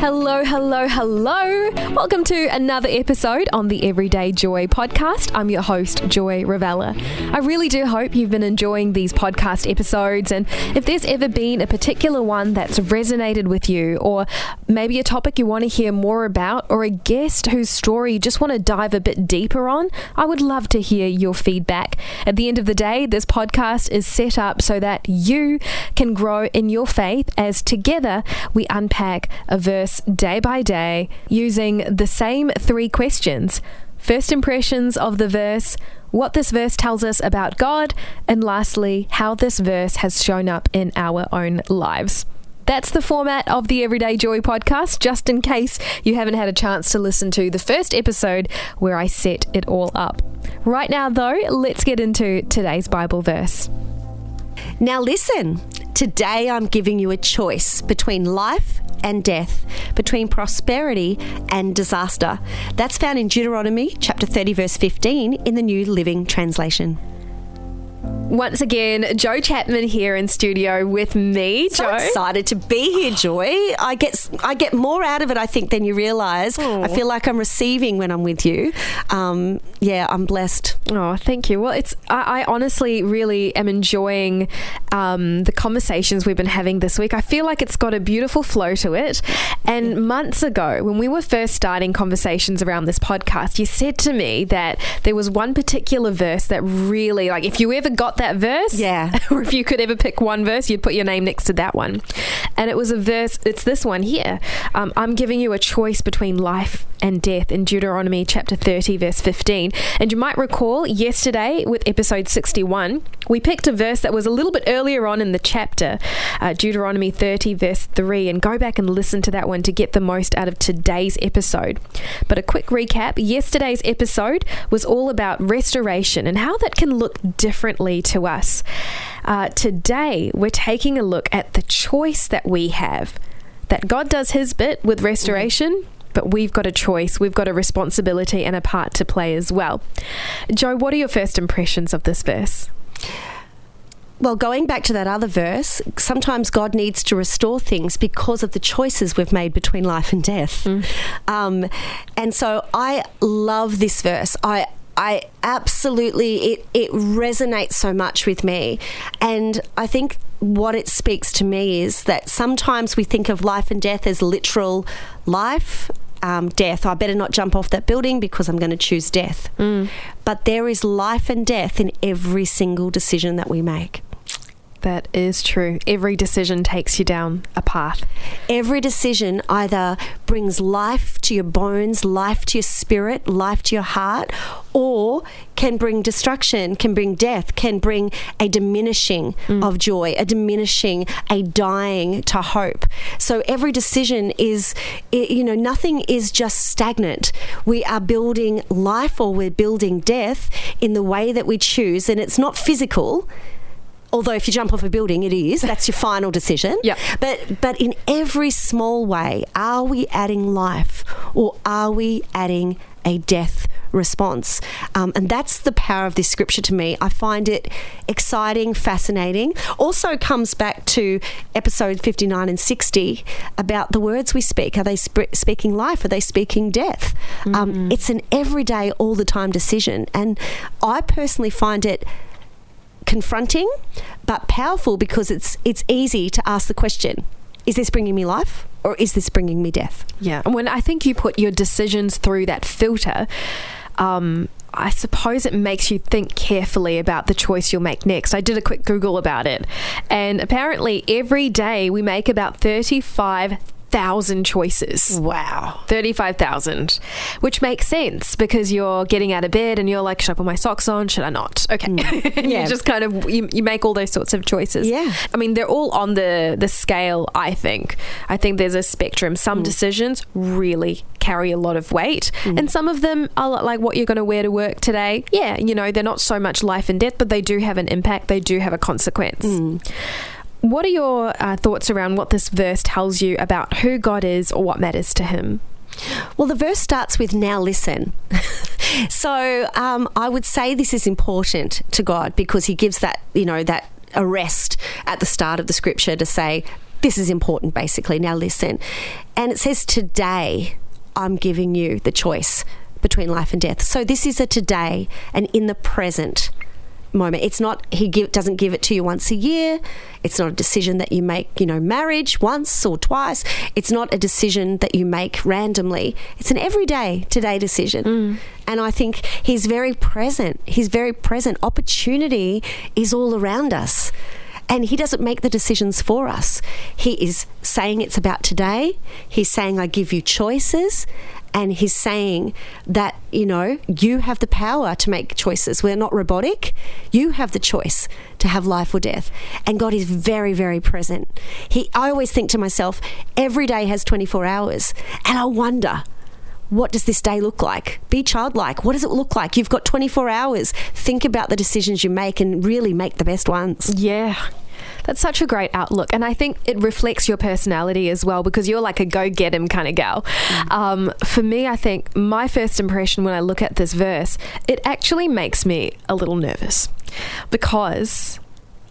Hello, hello, hello. Welcome to another episode on the Everyday Joy podcast. I'm your host, Joy Ravella. I really do hope you've been enjoying these podcast episodes, and if there's ever been a particular one that's resonated with you, or maybe a topic you want to hear more about, or a guest whose story you just want to dive a bit deeper on, I would love to hear your feedback. At the end of the day, this podcast is set up so that you can grow in your faith as together we unpack a verse day by day using the same three questions. First impressions of the verse, what this verse tells us about God, and lastly, how this verse has shown up in our own lives. That's the format of the Everyday Joy podcast, just in case you haven't had a chance to listen to the first episode where I set it all up. Right now, though, let's get into today's Bible verse. Now listen, today I'm giving you a choice between life and death, between prosperity and disaster. That's found in Deuteronomy chapter 30 verse 15 in the New Living Translation. Once again, Jo Chapman here in studio with me. So Jo, excited to be here, Joy. I get more out of it, I think, than you realise. I feel like I'm receiving when I'm with you. I'm blessed. Oh, thank you. Well, I honestly really am enjoying the conversations we've been having this week. I feel like it's got a beautiful flow to it. And months ago, when we were first starting conversations around this podcast, you said to me that there was one particular verse that really, like, if you ever got that verse, or if you could ever pick one verse, you'd put your name next to that one. And it was a verse, it's this one here. I'm giving you a choice between life and death in Deuteronomy chapter 30 verse 15. And you might recall yesterday with episode 61, we picked a verse that was a little bit earlier on in the chapter, Deuteronomy 30 verse 3, and go back and listen to that one to get the most out of today's episode. But a quick recap, yesterday's episode was all about restoration and how that can look differently to us. Today, we're taking a look at the choice that we have, that God does his bit with restoration, but we've got a choice, we've got a responsibility and a part to play as well. Jo, what are your first impressions of this verse? Well, going back to that other verse, sometimes God needs to restore things because of the choices we've made between life and death. And so I love this verse. I absolutely, it resonates so much with me. And I think what it speaks to me is that sometimes we think of life and death as literal life, death. I better not jump off that building because I'm going to choose death. But there is life and death in every single decision that we make. That is true. Every decision takes you down a path. Every decision either brings life to your bones, life to your spirit, life to your heart, or can bring destruction, can bring death, can bring a diminishing of joy, a diminishing, a dying to hope. So every decision is, nothing is just stagnant. We are building life or we're building death in the way that we choose, and it's not physical. Although if you jump off a building, it is. That's your final decision. Yeah. But in every small way, are we adding life or are we adding a death response? And that's the power of this scripture to me. I find it exciting, fascinating. Also comes back to episode 59 and 60 about the words we speak. Are they speaking life? Are they speaking death? It's an everyday, all the time decision. And I personally find it confronting but powerful because it's easy to ask the question, is this bringing me life or is this bringing me death? Yeah. And when I think you put your decisions through that filter, I suppose it makes you think carefully about the choice you'll make next. I did a quick Google about it, and apparently every day we make about 35,000 choices. Wow. 35,000, which makes sense because you're getting out of bed and you're like, should I put my socks on? Should I not? Okay. You just kind of, you make all those sorts of choices. Yeah. I mean, they're all on the scale, I think. I think there's a spectrum. Some decisions really carry a lot of weight, and some of them are like what you're going to wear to work today. Yeah, they're not so much life and death, but they do have an impact. They do have a consequence. What are your thoughts around what this verse tells you about who God is or what matters to him? Well, the verse starts with, now listen. So I would say this is important to God because he gives that, that arrest at the start of the scripture to say, this is important basically. Now listen. And it says, today I'm giving you the choice between life and death. So this is a today and in the present moment. It's not, doesn't give it to you once a year. It's not a decision that you make, marriage once or twice. It's not a decision that you make randomly. It's an everyday today decision. And I think he's very present. He's very present. Opportunity is all around us. And he doesn't make the decisions for us. He is saying it's about today. He's saying, I give you choices. And he's saying that, you have the power to make choices. We're not robotic. You have the choice to have life or death. And God is very, very present. I always think to myself, every day has 24 hours. And I wonder, what does this day look like? Be childlike. What does it look like? You've got 24 hours. Think about the decisions you make and really make the best ones. Yeah. That's such a great outlook. And I think it reflects your personality as well, because you're like a go-get-him kind of gal. For me, I think my first impression when I look at this verse, it actually makes me a little nervous, because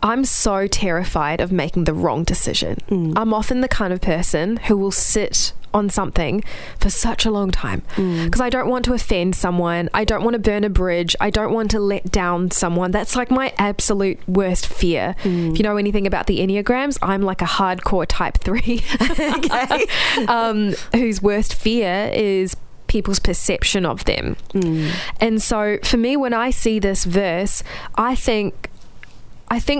I'm so terrified of making the wrong decision. I'm often the kind of person who will sit on something for such a long time because I don't want to offend someone. I don't want to burn a bridge. I don't want to let down someone. That's like my absolute worst fear. If you know anything about the Enneagrams, I'm like a hardcore type 3 whose worst fear is people's perception of them. And so for me, when I see this verse, I think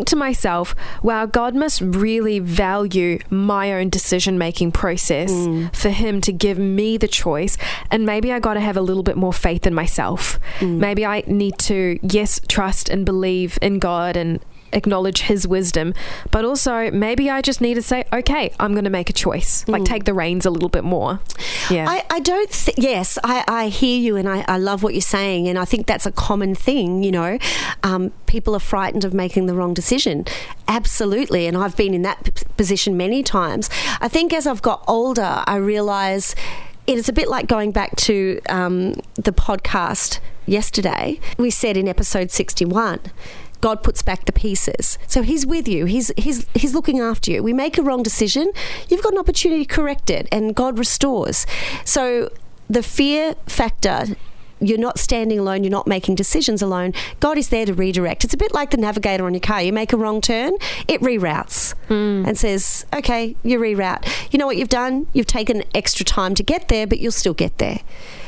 to myself, wow, God must really value my own decision-making process for him to give me the choice. And maybe I got to have a little bit more faith in myself. Maybe I need to, trust and believe in God and acknowledge his wisdom, but also maybe I just need to say, okay, I'm going to make a choice, like take the reins a little bit more. I don't yes, I hear you, and I love what you're saying, and I think that's a common thing. People are frightened of making the wrong decision. Absolutely. And I've been in that position many times. I think as I've got older, I realise it's a bit like going back to the podcast yesterday. We said in episode 61, God puts back the pieces. So he's with you. He's looking after you. We make a wrong decision, you've got an opportunity to correct it, and God restores. So the fear factor, you're not standing alone, you're not making decisions alone. God is there to redirect. It's a bit like the navigator on your car. You make a wrong turn, it reroutes and says, okay, you reroute. You know what you've done? You've taken extra time to get there, but you'll still get there.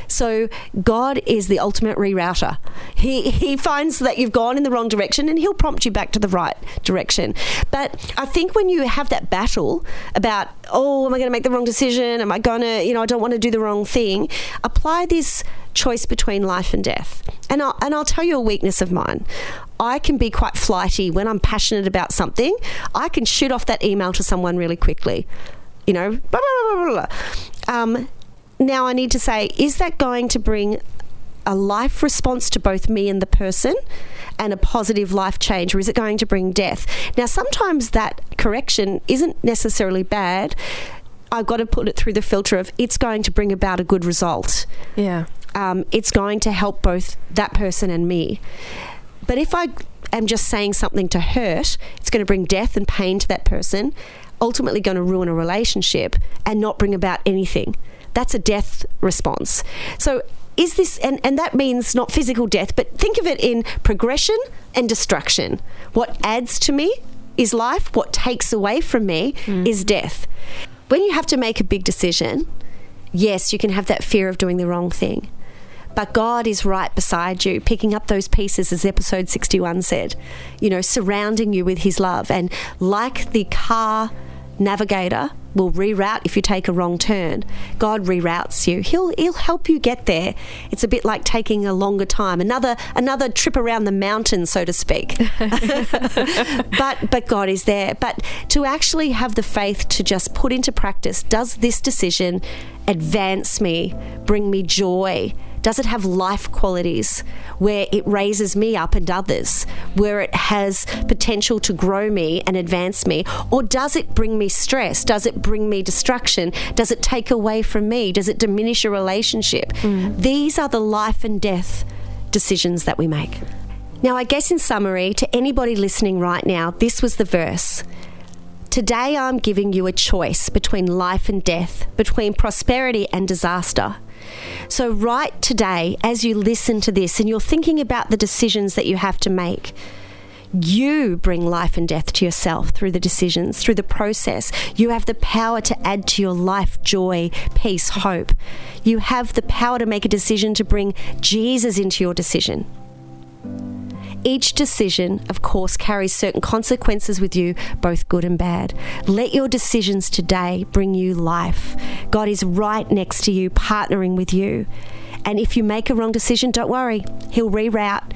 So God is the ultimate rerouter. He finds that you've gone in the wrong direction and he'll prompt you back to the right direction. But I think when you have that battle about, am I going to make the wrong decision? Am I going to, I don't want to do the wrong thing. Apply this choice between life and death. And I'll tell you a weakness of mine. I can be quite flighty when I'm passionate about something. I can shoot off that email to someone really quickly. Blah, blah, blah, blah, blah. Now I need to say, is that going to bring a life response to both me and the person and a positive life change, or is it going to bring death? Now, sometimes that correction isn't necessarily bad. I've got to put it through the filter of it's going to bring about a good result. Yeah. It's going to help both that person and me. But if I am just saying something to hurt, it's going to bring death and pain to that person, ultimately going to ruin a relationship and not bring about anything. That's a death response. So is this, and that means not physical death, but think of it in progression and destruction. What adds to me is life. What takes away from me is death. When you have to make a big decision, yes, you can have that fear of doing the wrong thing. But God is right beside you, picking up those pieces, as episode 61 said, surrounding you with his love. And like the car navigator will reroute if you take a wrong turn, God reroutes you. He'll help you get there. It's a bit like taking a longer time, another trip around the mountain, so to speak. But God is there. But to actually have the faith to just put into practice, does this decision advance me, bring me joy? Does it have life qualities where it raises me up and others, where it has potential to grow me and advance me? Or does it bring me stress? Does it bring me destruction? Does it take away from me? Does it diminish a relationship? These are the life and death decisions that we make. Now, I guess in summary, to anybody listening right now, this was the verse. Today I'm giving you a choice between life and death, between prosperity and disaster. So right today, as you listen to this and you're thinking about the decisions that you have to make, you bring life and death to yourself through the decisions, through the process. You have the power to add to your life joy, peace, hope. You have the power to make a decision to bring Jesus into your decision. Each decision, of course, carries certain consequences with you, both good and bad. Let your decisions today bring you life. God is right next to you, partnering with you. And if you make a wrong decision, don't worry. He'll reroute.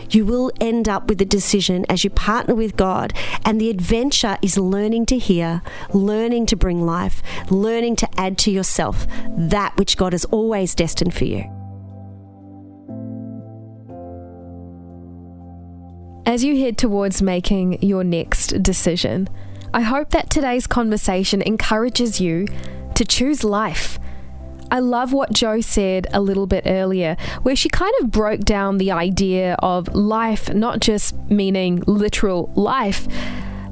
You will end up with a decision as you partner with God. And the adventure is learning to hear, learning to bring life, learning to add to yourself that which God has always destined for you. As you head towards making your next decision, I hope that today's conversation encourages you to choose life. I love what Jo said a little bit earlier, where she kind of broke down the idea of life, not just meaning literal life,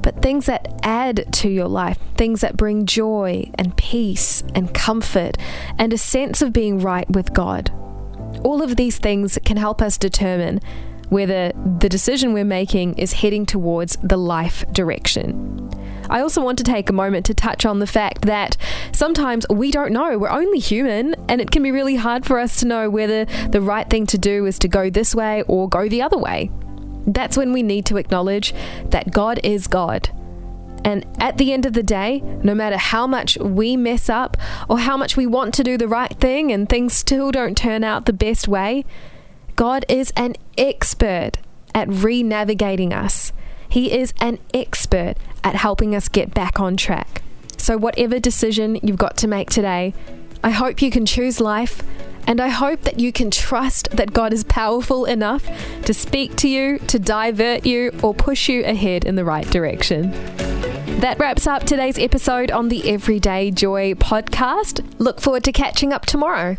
but things that add to your life, things that bring joy and peace and comfort and a sense of being right with God. All of these things can help us determine whether the decision we're making is heading towards the life direction. I also want to take a moment to touch on the fact that sometimes we don't know. We're only human, and it can be really hard for us to know whether the right thing to do is to go this way or go the other way. That's when we need to acknowledge that God is God. And at the end of the day, no matter how much we mess up or how much we want to do the right thing and things still don't turn out the best way, God is an expert at re-navigating us. He is an expert at helping us get back on track. So whatever decision you've got to make today, I hope you can choose life, and I hope that you can trust that God is powerful enough to speak to you, to divert you, or push you ahead in the right direction. That wraps up today's episode on the Everyday Joy podcast. Look forward to catching up tomorrow.